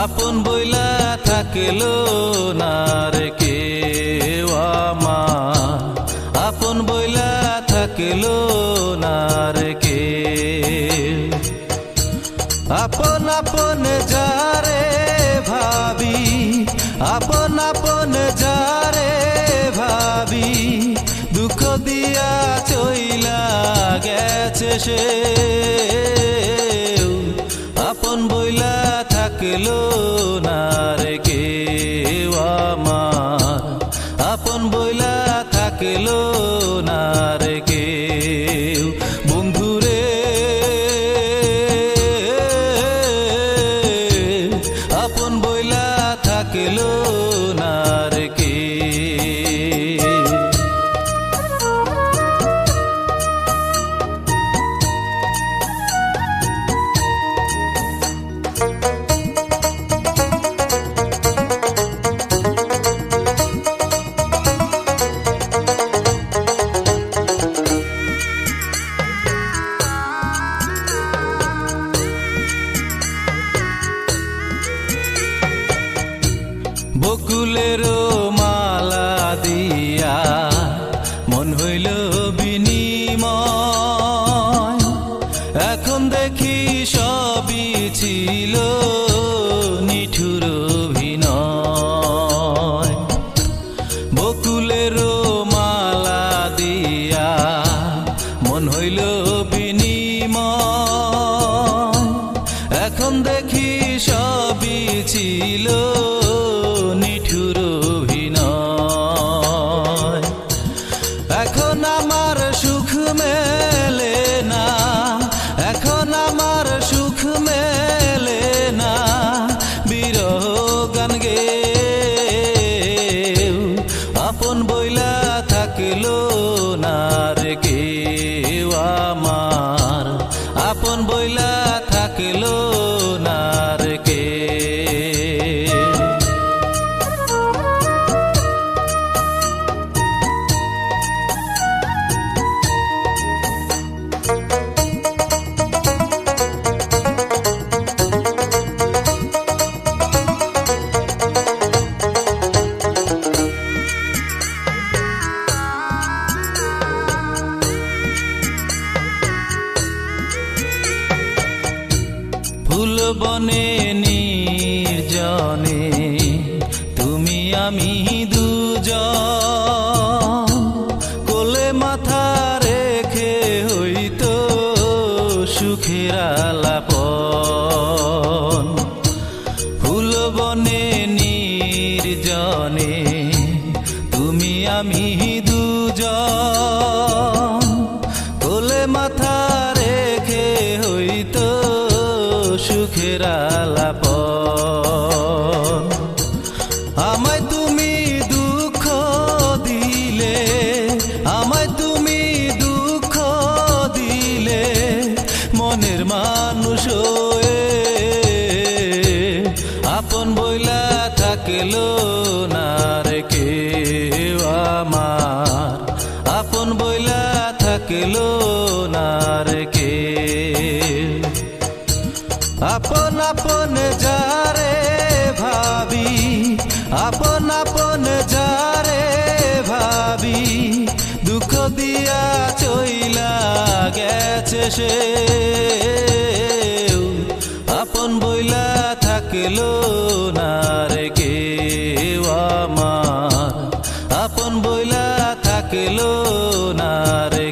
আপন বইলা থাকলো না রে কেউ আমার, আপন বইলা থাকলো না রে কেউ। আপন আপন যারে ভাবি, আপন আপন যারে ভাবি, দুঃখ দিয়া চইলা গেছে সে। আপন বইলা থাকলো না রে কেউ আমার, আপন বইলা থাকলো না রে কেউ। বন্ধুরে আপন বইলা থাকলো না রে কেউ। বকুলেরও মালা দিয়া মন হইল বিনিময়, এখন দেখি সবই ছিল নিঠুর অভিনয়। বকুলেরও মালা দিয়া মন হইল বিনিময়, এখন দেখি সবই ছিল নিঠুর অভিনয়। এখন আমার সুখ মেলে না, এখন আমার সুখ মেলে না, বিরহ গান গে। আপন বইলা থাকলো না রে কেউ আমার, আপন বইলা থাকলো না রে কেউ। ফুল বনে নির্জনে তুমি আমি দুজন, কোলে মাথা রেখে হইতো সুখের আলাপন। ফুল বনে নির্জনে তুমি আমি দুজন, কোলে মাথা রেখে হইতো সুখের আলাপন। আমায় তুমি দুঃখ দিলে, আমায় তুমি দুঃখ দিলে, মনের মানুষ আপন বইলা থাকলো না রে কেউ আমার, আপন বইলা থাকলো না রে কেউ। আপন আপন যারে ভাবি, আপন আপন যারে ভাবি, দুঃখ দিয়া চইলা গেছে সে। আপন বইলা থাকলো না রে কেউ আমার, আপন বইলা থাকলো না রে।